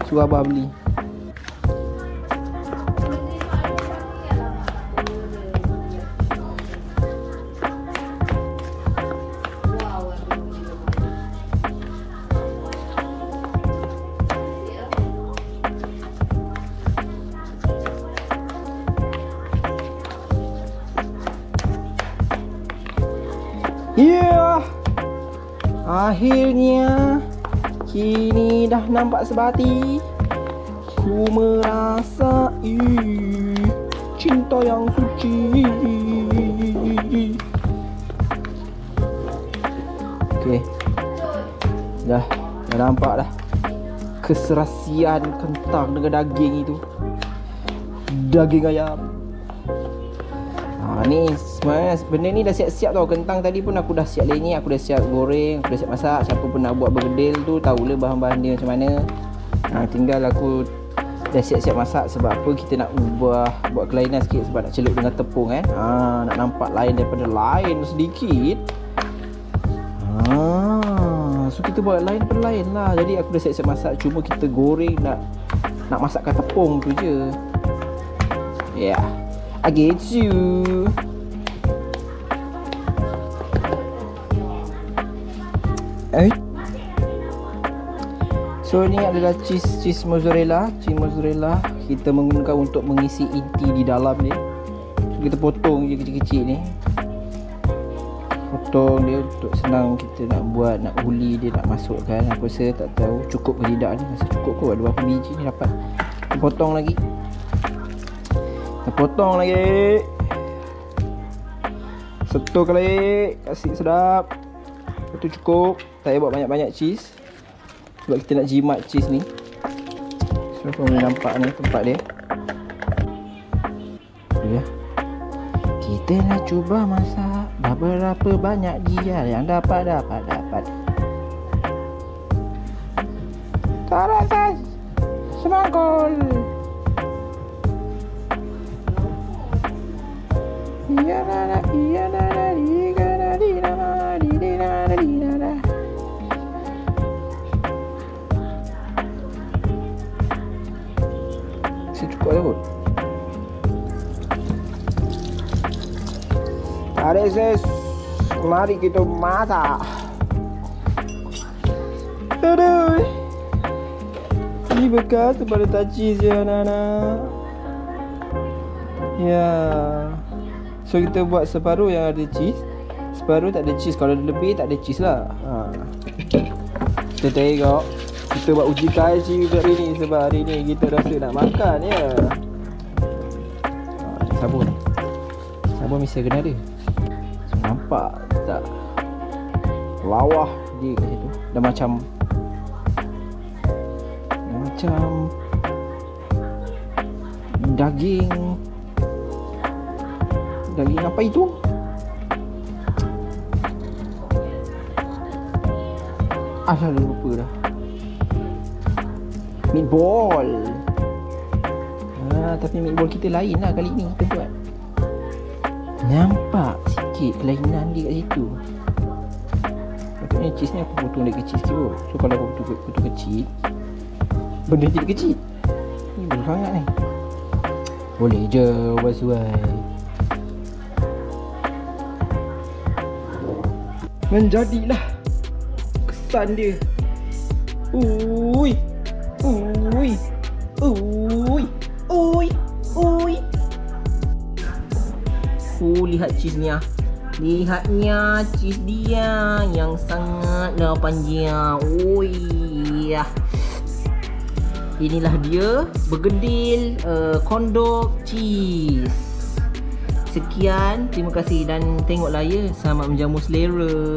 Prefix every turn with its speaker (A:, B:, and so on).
A: Suruh abah beli.
B: Ya, akhirnya kini dah nampak sebati. Ku merasai cinta yang suci. Okey, dah nampak dah keserasian kentang dengan daging itu. Daging ayam. Ni sebenarnya benda ni dah siap-siap tau. Kentang tadi pun aku dah siap lenyek, aku dah siap goreng, aku dah siap masak. Siapa pun nak buat bergedil tu tahulah bahan-bahan dia macam mana. Tinggal aku dah siap-siap masak. Sebab apa, kita nak ubah, buat kelainan sikit. Sebab nak celup dengan tepung kan. Nak nampak lain daripada lain sedikit. So kita buat lain daripada lain lah. Jadi aku dah siap-siap masak. Cuma kita goreng, nak masakkan tepung tu je. Yeah, I get you. So ni adalah cheese mozzarella. Cheese mozzarella kita menggunakan untuk mengisi inti di dalam ni. So, kita potong je kecil-kecil ni. Potong dia untuk senang kita nak buat, nak uli dia, nak masukkan. Aku rasa tak tahu cukup ke tidak ni. Rasa cukup kot. Ada berapa biji ni dapat. Kita potong lagi. Kita potong lagi. Setukan lagi. Kasih sedap. Itu cukup. Tak payah buat banyak-banyak cheese. Sebab kita nak jimat cheese ni. So kau boleh nampak ni tempat dia. Ya. Kita nak cuba masak. Berapa banyak dia yang dapat. Tarasan semangkul. Iya nana. Cukup lah kot. Tarik sis. Mari kita masak. Aduh. Ini bekas kepada tak cheese je anak-anak. Ya. So kita buat separuh yang ada cheese, separuh tak ada cheese. Kalau ada lebih tak ada cheese lah. Kita tengok. Kita buat uji kaji hari ni. Sebab hari ni kita rasa nak makan ya. Sabun mesti kena ada. So, nampak tak lawah dia kat situ. Dah macam daging apa itu? Dah lupa dah. Meatball. Tapi meatball kita lain lah kali ni kita buat. Nampak sikit kelainan dia kat situ. Patutnya cheese ni aku potong dia kecil sikit pun. So kalau aku potong kecil, benda jadi kecil. Ni boleh sangat ni. Boleh je wasuai. Menjadilah kesan dia. Ui. Lihat cheese ni ah. Lihatnya cheese dia yang sangatlah panjang. Ui. Inilah dia bergedil kondok cheese. Sekian, terima kasih dan tengoklah ya, selamat menjamu selera.